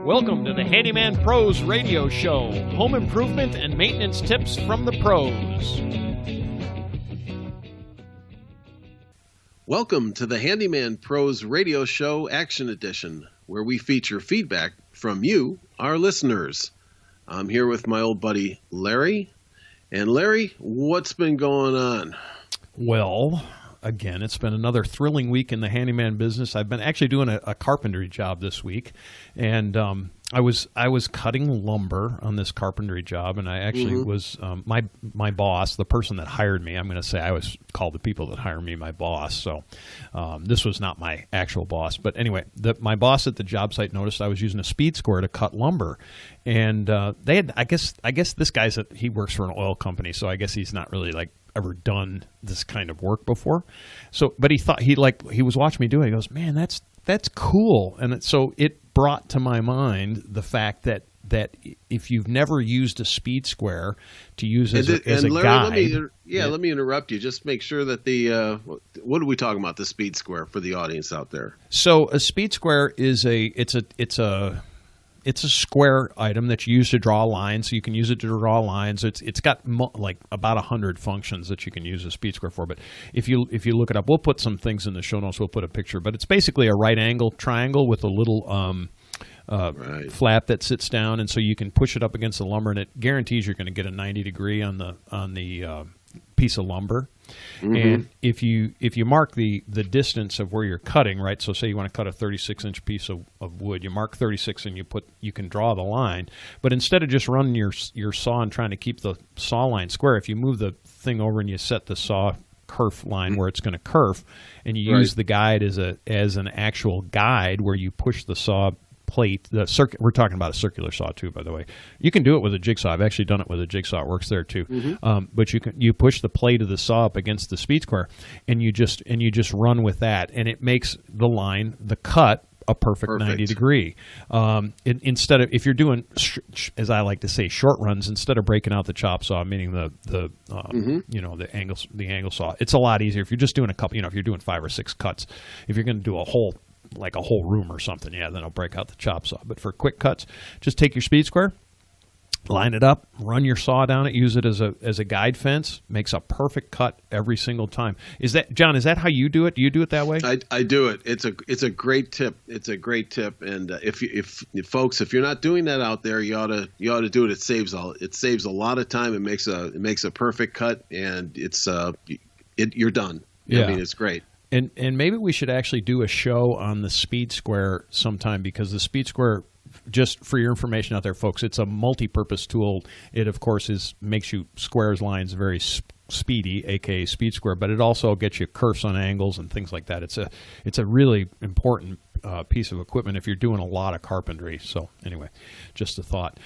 Welcome to the Handyman Pros Radio Show, home improvement and maintenance tips from the pros. Welcome to the Handyman Pros Radio Show Action Edition, where we feature feedback from you, our listeners. I'm here with my old buddy Larry. And Larry, what's been going on? Well, again, it's been another thrilling week in the handyman business. I've been actually doing a carpentry job this week, and I was cutting lumber on this carpentry job, and I actually was my boss, the person that hired me. I'm going to say I always call the people that hire me my boss. So this was not my actual boss, but anyway, my boss at the job site noticed I was using a speed square to cut lumber, and they had I guess this guy's he works for an oil company, so I guess he's not really like ever done this kind of work before. So, but he thought he was watching me do it. He goes, "Man, that's cool." And so it brought to my mind the fact that if you've never used a speed square to use as a Larry, guide. Let me interrupt you. Just make sure that what are we talking about? The speed square for the audience out there. So a speed square is it's a square item that's used to draw lines, so you can use it to draw lines. It's got like about 100 functions that you can use a speed square for. But if you look it up, we'll put some things in the show notes. We'll put a picture, but it's basically a right angle triangle with a little flap that sits down, and so you can push it up against the lumber, and it guarantees you're going to get a 90 degree on the piece of lumber. And if you mark the distance of where you're cutting, right? So say you want to cut a 36-inch piece of wood, you mark 36 and you can draw the line. But instead of just running your saw and trying to keep the saw line square, if you move the thing over and you set the saw kerf line where it's going to kerf, and you use the guide as an actual guide where you push the saw plate, we're talking about a circular saw too, by the way. You can do it with a jigsaw. I've actually done it with a jigsaw. It works there too. But you push the plate of the saw up against the speed square, and you just run with that, and it makes the cut a perfect 90 degree. Instead of, if you're doing, as I like to say, short runs, instead of breaking out the chop saw, meaning the angle saw, it's a lot easier if you're just doing a couple. If you're doing 5 or 6 cuts, if you're going to do a whole room or something, then I'll break out the chop saw. But for quick cuts, just take your speed square, line it up, run your saw down it, use it as a guide fence, makes a perfect cut every single time. John, is that how you do it? Do you do it that way? I do it. It's a great tip. It's a great tip. And if folks, if you're not doing that out there, you ought to do it. It saves a lot of time. It makes a perfect cut, and you're done. Yeah. I mean, it's great. And maybe we should actually do a show on the speed square sometime, because the speed square, just for your information out there, folks, it's a multi-purpose tool. It, of course, makes you squares lines very speedy, aka speed square, but it also gets you kerfs on angles and things like that. It's a really important piece of equipment if you're doing a lot of carpentry. So anyway, just a thought.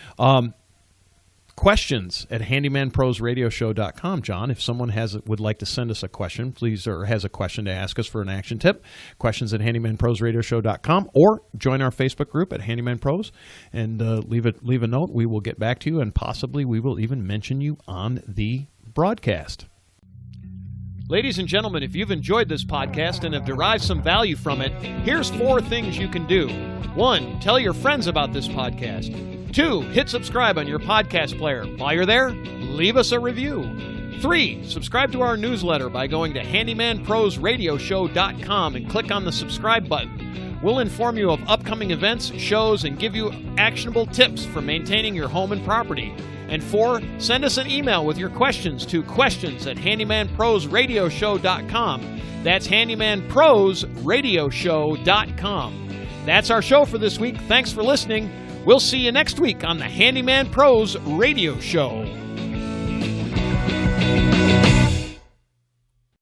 Questions at handymanprosradioshow.com. John, if someone would like to send us a question, please, or has a question to ask us for an action tip, questions at handymanprosradioshow.com, or join our Facebook group at Handyman Pros and leave a note. We will get back to you, and possibly we will even mention you on the broadcast. Ladies and gentlemen, if you've enjoyed this podcast and have derived some value from it, here's 4 things you can do. 1, tell your friends about this podcast. 2, hit subscribe on your podcast player. While you're there, leave us a review. 3, subscribe to our newsletter by going to handymanprosradioshow.com and click on the subscribe button. We'll inform you of upcoming events, shows, and give you actionable tips for maintaining your home and property. And 4, send us an email with your questions to questions@handymanprosradioshow.com. That's handymanprosradioshow.com. That's our show for this week. Thanks for listening. We'll see you next week on the Handyman Pros Radio Show.